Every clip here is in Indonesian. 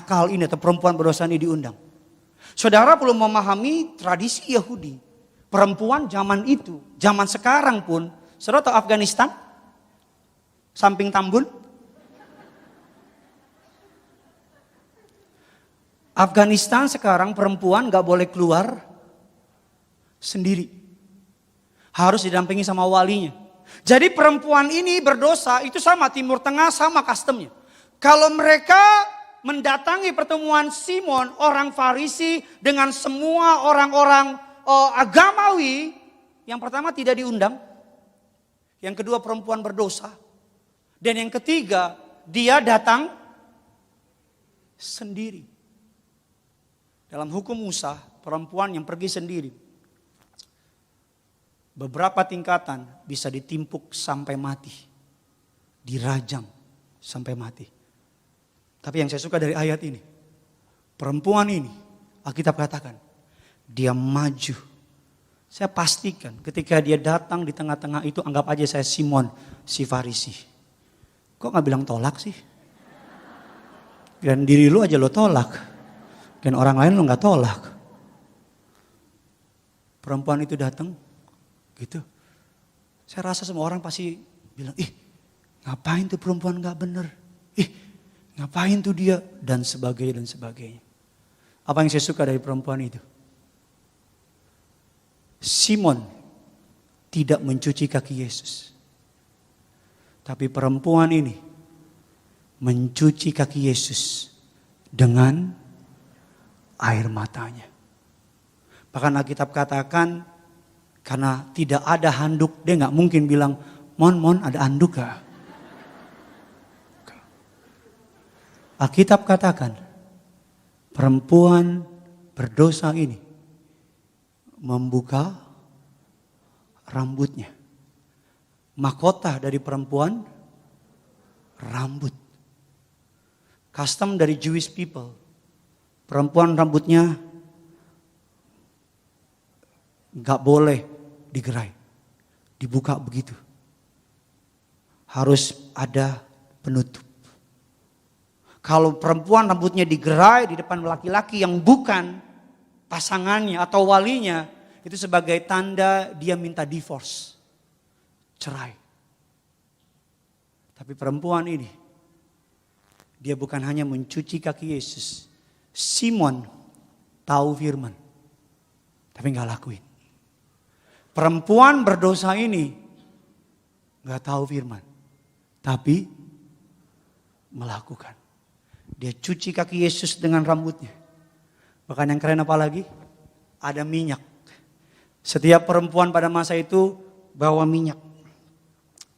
nakal ini atau perempuan berdosa ini diundang. Saudara perlu memahami tradisi Yahudi. Perempuan zaman itu, zaman sekarang pun, saudara tahu Afghanistan? Samping Tambun? Afghanistan sekarang perempuan gak boleh keluar sendiri. Harus didampingi sama walinya. Jadi perempuan ini berdosa itu sama Timur Tengah sama customnya. Kalau mereka mendatangi pertemuan Simon, orang Farisi dengan semua orang-orang agamawi, yang pertama tidak diundang, yang kedua perempuan berdosa, dan yang ketiga dia datang sendiri. Dalam hukum Musa, perempuan yang pergi sendiri beberapa tingkatan bisa ditimpuk sampai mati, dirajam sampai mati. Tapi yang saya suka dari ayat ini, perempuan ini, Alkitab katakan, dia maju. Saya pastikan ketika dia datang di tengah-tengah itu, anggap aja saya Simon, si Farisi. Kok gak bilang tolak sih? Dan diri lu aja lo tolak. Dan orang lain lo gak tolak. Perempuan itu datang, gitu. Saya rasa semua orang pasti bilang, ngapain tuh perempuan gak bener? Ngapain tuh dia? Dan sebagainya dan sebagainya. Apa yang saya suka dari perempuan itu? Simon tidak mencuci kaki Yesus. Tapi perempuan ini mencuci kaki Yesus dengan air matanya. Bahkan Alkitab katakan, karena tidak ada handuk, dia gak mungkin bilang, Mon ada handuk gak? Alkitab katakan, perempuan berdosa ini membuka rambutnya. Mahkota dari perempuan, rambut. Custom dari Jewish people, perempuan rambutnya gak boleh digerai, dibuka begitu. Harus ada penutup. Kalau perempuan rambutnya digerai di depan laki-laki yang bukan pasangannya atau walinya, itu sebagai tanda dia minta divorce, cerai. Tapi perempuan ini, dia bukan hanya mencuci kaki Yesus. Simon tahu firman, tapi gak lakuin. Perempuan berdosa ini gak tahu firman, tapi melakukan. Dia cuci kaki Yesus dengan rambutnya. Bahkan yang keren apa lagi? Ada minyak. Setiap perempuan pada masa itu bawa minyak.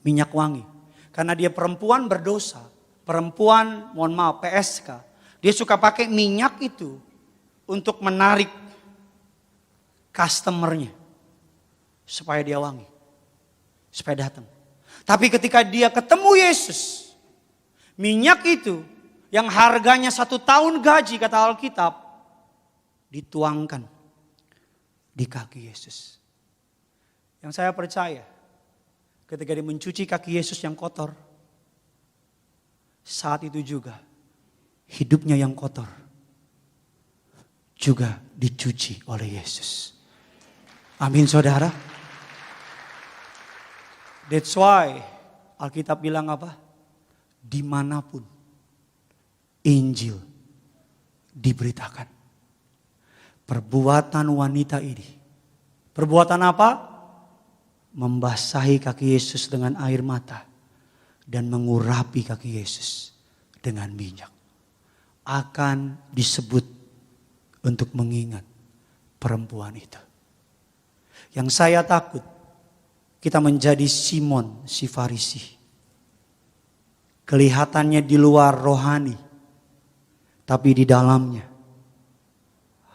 Minyak wangi. Karena dia perempuan berdosa. Perempuan, mohon maaf, PSK. Dia suka pakai minyak itu untuk menarik customernya. Supaya dia wangi. Supaya datang. Tapi ketika dia ketemu Yesus, minyak itu yang harganya 1 tahun gaji kata Alkitab, dituangkan di kaki Yesus. Yang saya percaya, ketika dia mencuci kaki Yesus yang kotor, saat itu juga hidupnya yang kotor juga dicuci oleh Yesus. Amin saudara. That's why Alkitab bilang apa? Dimanapun Injil diberitakan. Perbuatan wanita ini. Perbuatan apa? Membasahi kaki Yesus dengan air mata. Dan mengurapi kaki Yesus dengan minyak. Akan disebut untuk mengingat perempuan itu. Yang saya takut, kita menjadi Simon si Farisi. Kelihatannya di luar rohani. Tapi di dalamnya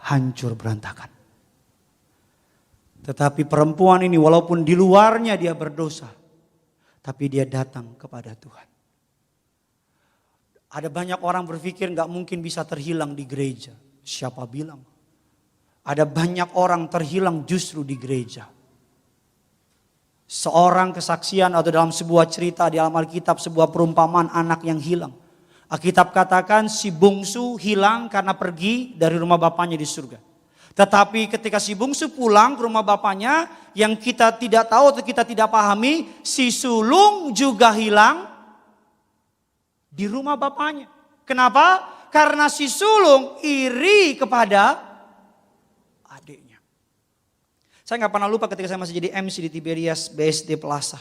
hancur berantakan. Tetapi perempuan ini walaupun di luarnya dia berdosa, tapi dia datang kepada Tuhan. Ada banyak orang berpikir gak mungkin bisa terhilang di gereja. Siapa bilang? Ada banyak orang terhilang justru di gereja. Seorang kesaksian atau dalam sebuah cerita di dalam Alkitab, sebuah perumpamaan anak yang hilang. Alkitab katakan si bungsu hilang karena pergi dari rumah bapaknya di surga. Tetapi ketika si bungsu pulang ke rumah bapaknya, yang kita tidak tahu atau kita tidak pahami, si sulung juga hilang di rumah bapaknya. Kenapa? Karena si sulung iri kepada adiknya. Saya nggak pernah lupa ketika saya masih jadi MC di Tiberias BSD Plaza.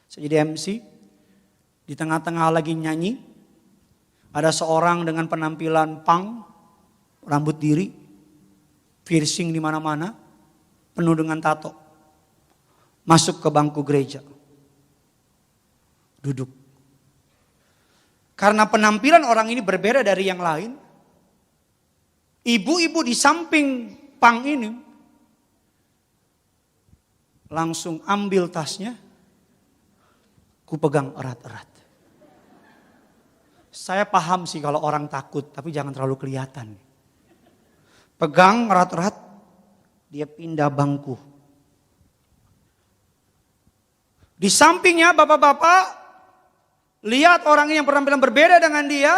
Saya jadi MC, di tengah-tengah lagi nyanyi. Ada seorang dengan penampilan punk, rambut diri, piercing di mana-mana, penuh dengan tato. Masuk ke bangku gereja. Duduk. Karena penampilan orang ini berbeda dari yang lain, ibu-ibu di samping punk ini langsung ambil tasnya, ku pegang erat-erat. Saya paham sih kalau orang takut, tapi jangan terlalu kelihatan. Pegang erat-erat, dia pindah bangku. Di sampingnya bapak-bapak, lihat orang yang penampilan berbeda dengan dia.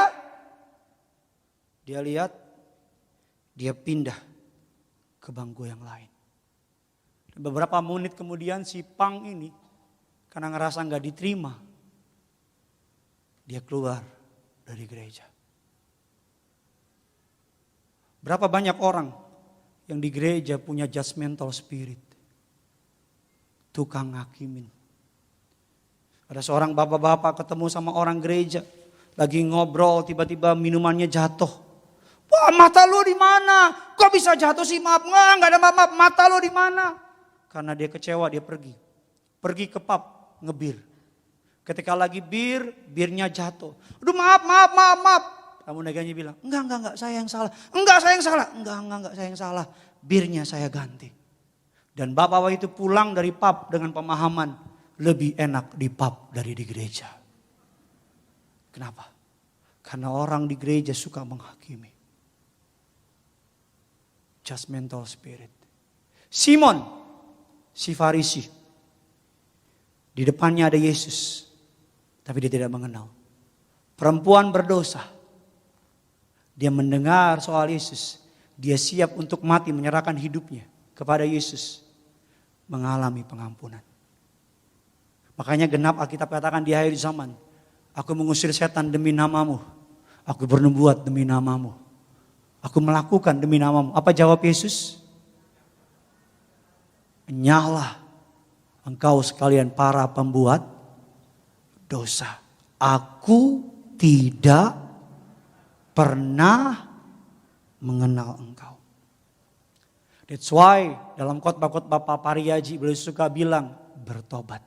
Dia lihat, dia pindah ke bangku yang lain. Beberapa menit kemudian si pang ini, karena ngerasa nggak diterima, dia keluar dari gereja. Berapa banyak orang yang di gereja punya judgmental spirit, tukang hakimin. Ada seorang bapak-bapak ketemu sama orang gereja, lagi ngobrol, tiba-tiba minumannya jatuh. Wah, mata lu di mana? Kok bisa jatuh sih? Maaf, nggak ada maaf. Mata lu di mana? Karena dia kecewa, dia pergi ke pub ngebir. Ketika lagi birnya jatuh. Aduh maaf. Tamu dagangnya bilang, enggak, saya yang salah. Enggak, saya yang salah. Enggak, saya yang salah. Birnya saya ganti. Dan bapak-bapak itu pulang dari pub dengan pemahaman, lebih enak di pub dari di gereja. Kenapa? Karena orang di gereja suka menghakimi. Judgmental spirit. Simon, si Farisi. Di depannya ada Yesus. Tapi dia tidak mengenal. Perempuan berdosa. Dia mendengar soal Yesus. Dia siap untuk mati menyerahkan hidupnya kepada Yesus. Mengalami pengampunan. Makanya genap Alkitab katakan di akhir zaman. Aku mengusir setan demi namamu. Aku bernubuat demi namamu. Aku melakukan demi namamu. Apa jawab Yesus? Enyahlah engkau sekalian para pembuat dosa. Aku tidak pernah mengenal engkau. That's why dalam khotbah-khotbah Pak Pariyaji beliau suka bilang bertobat.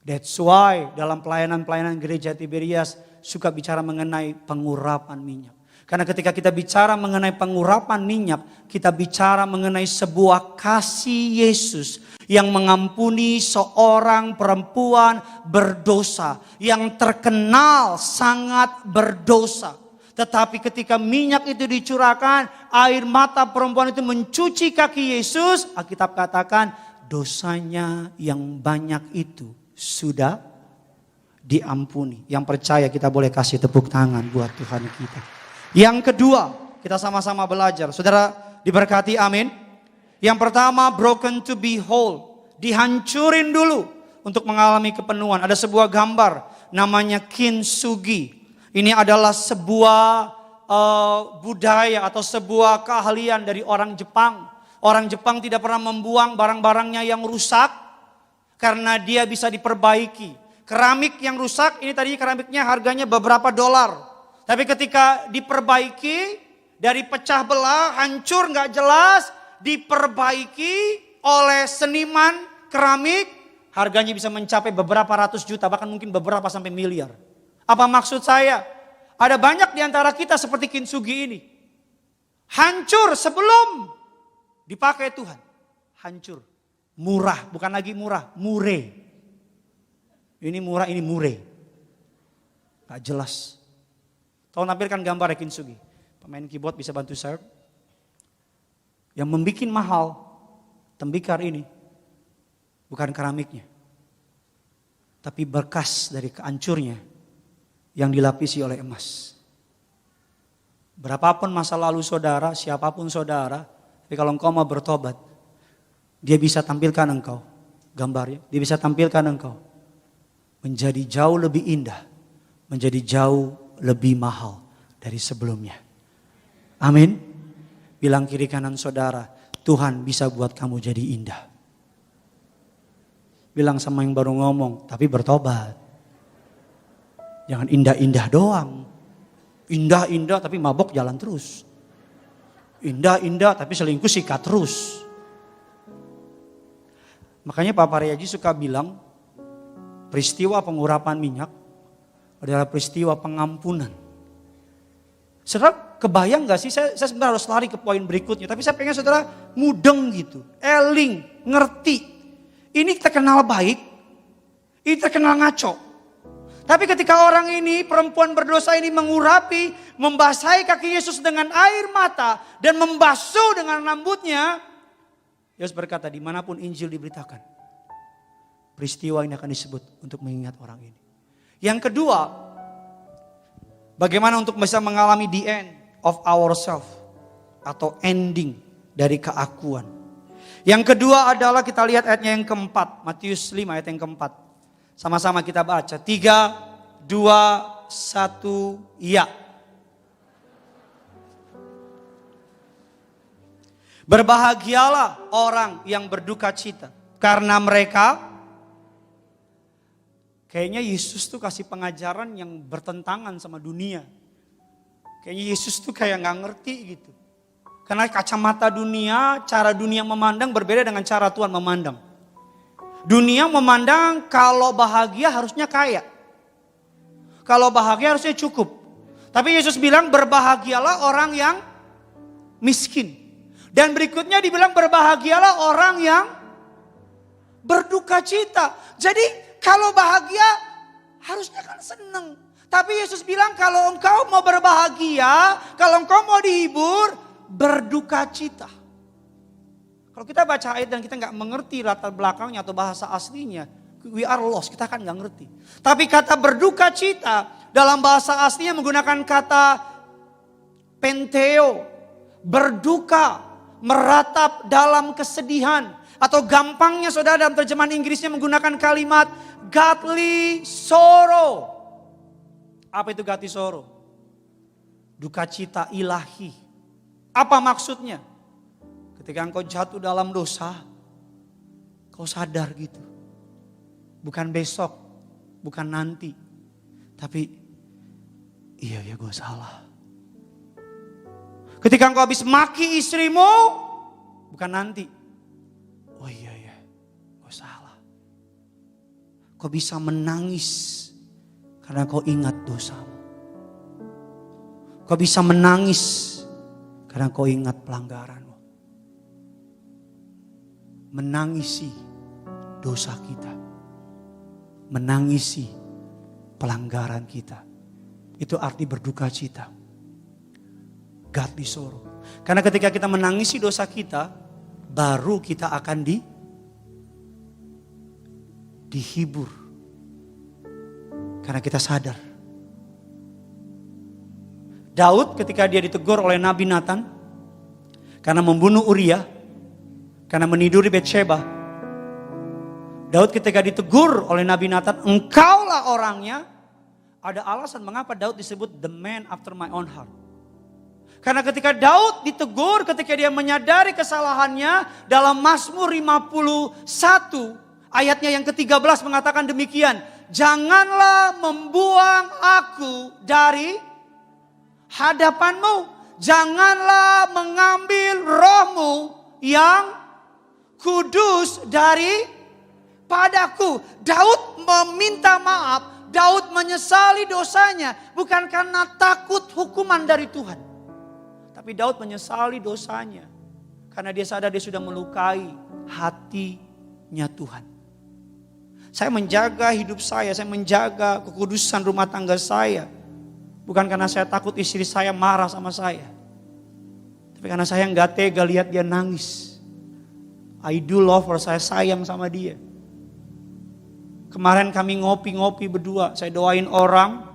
That's why dalam pelayanan-pelayanan gereja Tiberias suka bicara mengenai pengurapan minyak. Karena ketika kita bicara mengenai pengurapan minyak, kita bicara mengenai sebuah kasih Yesus yang mengampuni seorang perempuan berdosa, yang terkenal sangat berdosa. Tetapi ketika minyak itu dicurahkan, air mata perempuan itu mencuci kaki Yesus, Alkitab katakan dosanya yang banyak itu sudah diampuni. Yang percaya kita boleh kasih tepuk tangan buat Tuhan kita. Yang kedua, kita sama-sama belajar. Saudara diberkati, amin. Yang pertama, broken to be whole. Dihancurin dulu untuk mengalami kepenuhan. Ada sebuah gambar namanya kintsugi. Ini adalah sebuah budaya atau sebuah keahlian dari orang Jepang. Orang Jepang tidak pernah membuang barang-barangnya yang rusak karena dia bisa diperbaiki. Keramik yang rusak, ini tadi keramiknya harganya beberapa dolar. Tapi ketika diperbaiki, dari pecah belah, hancur gak jelas, diperbaiki oleh seniman keramik, harganya bisa mencapai beberapa ratus juta, bahkan mungkin beberapa sampai miliar. Apa maksud saya? Ada banyak di antara kita seperti kintsugi ini. Hancur sebelum dipakai Tuhan. Hancur. Murah, bukan lagi murah, mure. Ini murah, ini mure. Gak jelas. Tolong tampilkan gambar kintsugi. Pemain keyboard bisa bantu serve. Yang membuat mahal tembikar ini bukan keramiknya, tapi bekas dari kehancurnya yang dilapisi oleh emas. Berapapun masa lalu saudara, siapapun saudara, tapi kalau engkau mau bertobat, dia bisa tampilkan engkau, gambarnya, dia bisa tampilkan engkau menjadi jauh lebih indah, menjadi jauh lebih mahal dari sebelumnya. Amin. Bilang kiri kanan saudara, Tuhan bisa buat kamu jadi indah. Bilang sama yang baru ngomong, tapi bertobat. Jangan indah-indah doang. Indah-indah tapi mabok jalan terus. Indah-indah tapi selingkuh sikat terus. Makanya Papa Riyadi suka bilang, peristiwa pengurapan minyak adalah peristiwa pengampunan. Saudara kebayang gak sih, saya sebenarnya harus lari ke poin berikutnya. Tapi saya pengen saudara mudeng gitu, eling, ngerti. Ini terkenal baik, ini terkenal ngaco. Tapi ketika orang ini, perempuan berdosa ini mengurapi, membasahi kaki Yesus dengan air mata dan membasuh dengan rambutnya, Yesus berkata, dimanapun Injil diberitakan, peristiwa ini akan disebut untuk mengingat orang ini. Yang kedua, bagaimana untuk bisa mengalami the end of ourselves atau ending dari keakuan. Yang kedua adalah kita lihat ayatnya yang keempat, Matius 5 ayat yang keempat. Sama-sama kita baca, 3, 2, 1, ya. Berbahagialah orang yang berduka cita, karena mereka, kayaknya Yesus tuh kasih pengajaran yang bertentangan sama dunia. Kayaknya Yesus tuh kayak gak ngerti gitu. Karena kacamata dunia, cara dunia memandang berbeda dengan cara Tuhan memandang. Dunia memandang kalau bahagia harusnya kaya. Kalau bahagia harusnya cukup. Tapi Yesus bilang berbahagialah orang yang miskin. Dan berikutnya dibilang berbahagialah orang yang berduka cita. Jadi kalau bahagia harusnya kan seneng. Tapi Yesus bilang kalau engkau mau berbahagia, kalau engkau mau dihibur, berduka cita. Kalau kita baca ayat dan kita nggak mengerti latar belakangnya atau bahasa aslinya, we are lost, kita kan nggak ngerti. Tapi kata berduka cita dalam bahasa aslinya menggunakan kata penteo, berduka, meratap dalam kesedihan. Atau gampangnya saudara dalam terjemahan Inggrisnya menggunakan kalimat godly sorrow. Apa itu godly sorrow? Duka cita ilahi. Apa maksudnya? Ketika engkau jatuh dalam dosa, kau sadar gitu. Bukan besok, bukan nanti. Tapi, iya ya gue salah. Ketika engkau habis maki istrimu, bukan nanti. Oh iya ya, gue salah. Kau bisa menangis karena kau ingat dosamu. Kau bisa menangis karena kau ingat pelanggaranmu. Menangisi dosa kita. Menangisi pelanggaran kita. Itu arti berduka cita. Godly sorrow. Karena ketika kita menangisi dosa kita, baru kita akan dihibur. Karena kita sadar. Daud ketika dia ditegur oleh Nabi Nathan karena membunuh Uria, karena meniduri Betsheba. Daud ketika ditegur oleh Nabi Nathan, engkaulah orangnya. Ada alasan mengapa Daud disebut the man after my own heart. Karena ketika Daud ditegur, ketika dia menyadari kesalahannya, dalam Mazmur 51 ayatnya yang ke-13 mengatakan demikian. Janganlah membuang aku dari hadapanmu. Janganlah mengambil rohmu yang kudus dari padaku. Daud meminta maaf. Daud menyesali dosanya. Bukan karena takut hukuman dari Tuhan. Tapi Daud menyesali dosanya. Karena dia sadar dia sudah melukai hatinya Tuhan. Saya menjaga hidup saya menjaga kekudusan rumah tangga saya. Bukan karena saya takut istri saya marah sama saya. Tapi karena saya nggak tega lihat dia nangis. I do love her, saya sayang sama dia. Kemarin kami ngopi-ngopi berdua, saya doain orang.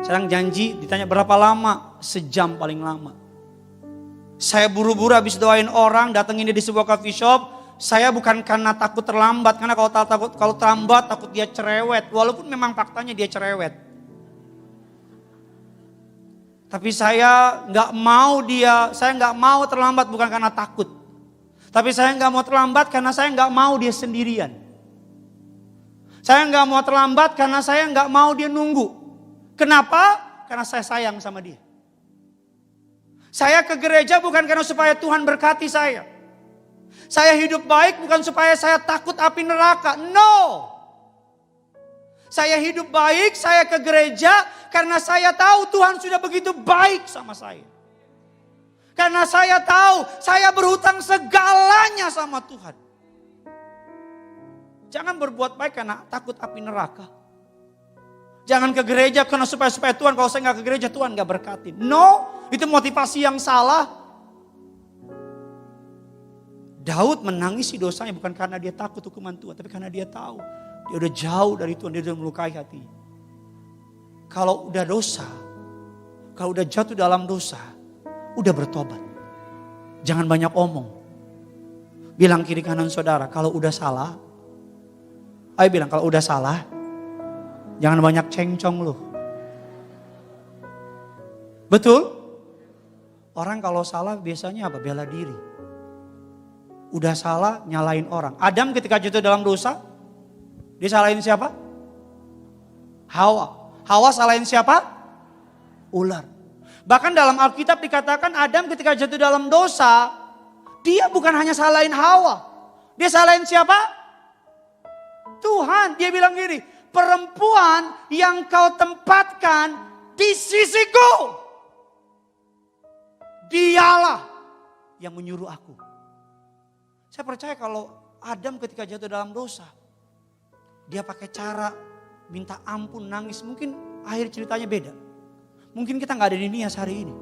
Sekarang janji ditanya berapa lama? Sejam paling lama. Saya buru-buru habis doain orang, datengin dia di sebuah coffee shop. Saya bukan karena takut terlambat, karena kalau terlambat takut dia cerewet. Walaupun memang faktanya dia cerewet. Tapi saya nggak mau terlambat bukan karena takut. Tapi saya nggak mau terlambat karena saya nggak mau dia sendirian. Saya nggak mau terlambat karena saya nggak mau dia nunggu. Kenapa? Karena saya sayang sama dia. Saya ke gereja bukan karena supaya Tuhan berkati saya. Saya hidup baik bukan supaya saya takut api neraka. No. Saya hidup baik, saya ke gereja karena saya tahu Tuhan sudah begitu baik sama saya. Karena saya tahu saya berhutang segalanya sama Tuhan. Jangan berbuat baik karena takut api neraka. Jangan ke gereja karena supaya Tuhan, kalau saya nggak ke gereja Tuhan nggak berkatin. No, itu motivasi yang salah. Daud menangisi dosanya bukan karena dia takut hukuman Tuhan, tapi karena dia tahu dia udah jauh dari Tuhan, dia udah melukai hati. Kalau udah dosa, kalau udah jatuh dalam dosa, udah bertobat. Jangan banyak omong. Bilang kiri kanan saudara, kalau udah salah, ayo bilang kalau udah salah, jangan banyak cengcong loh. Betul? Orang kalau salah biasanya apa? Bela diri. Udah salah nyalain orang. Adam ketika jatuh dalam dosa, dia salahin siapa? Hawa. Hawa salahin siapa? Ular. Bahkan dalam Alkitab dikatakan Adam ketika jatuh dalam dosa, dia bukan hanya salahin Hawa. Dia salahin siapa? Tuhan. Dia bilang gini, perempuan yang kau tempatkan di sisiku, dialah yang menyuruh aku. Saya percaya kalau Adam ketika jatuh dalam dosa, dia pakai cara minta ampun, nangis. Mungkin akhir ceritanya beda. Mungkin kita gak ada di Nias hari ini.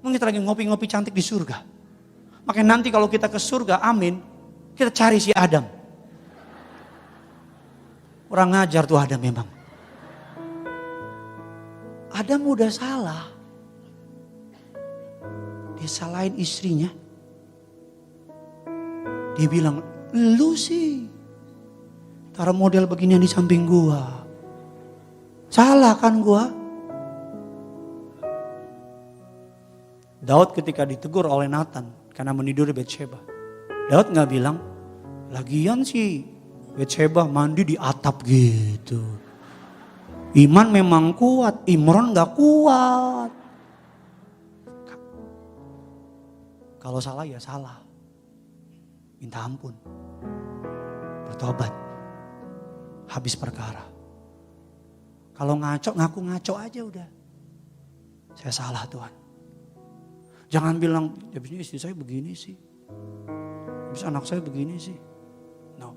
Mungkin kita lagi ngopi-ngopi cantik di surga. Makanya nanti kalau kita ke surga, amin, kita cari si Adam. Orang ngajar tuh Adam memang. Adam udah salah. Dia salahin istrinya. Dia bilang, lu sih taruh model beginian di samping gua. Salah kan gua? Daud ketika ditegur oleh Nathan karena meniduri Batsheba, Daud gak bilang, lagian sih Batsheba mandi di atap gitu. Iman memang kuat, Imron gak kuat. Kalau salah ya salah. Minta ampun. Bertobat. Habis perkara. Kalau ngaco, ngaku ngaco aja udah. Saya salah Tuhan. Jangan bilang, habisnya istri saya begini sih. Habis anak saya begini sih. No.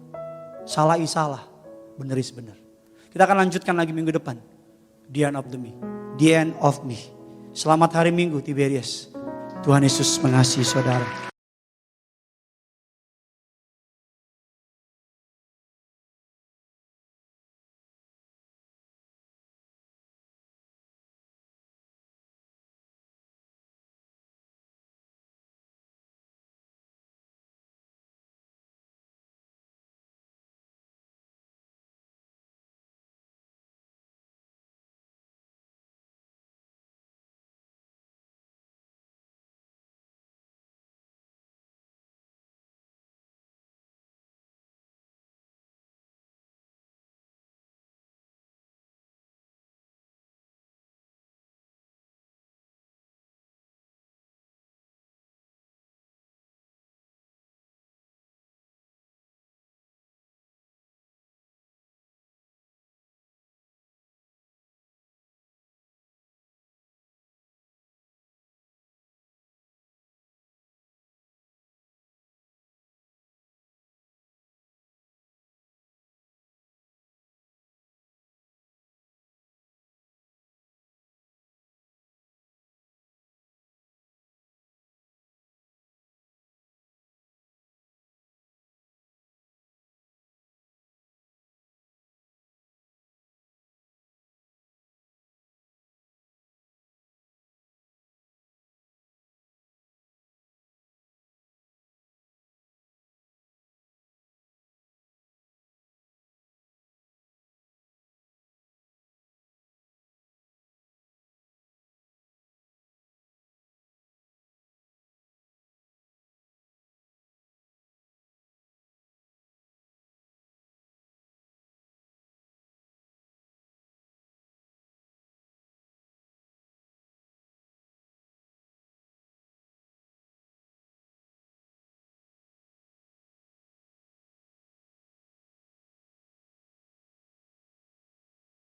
Salah isalah, bener is bener. Kita akan lanjutkan lagi minggu depan. The end of me. The end of me. Selamat hari Minggu Tiberias. Tuhan Yesus mengasihi saudara.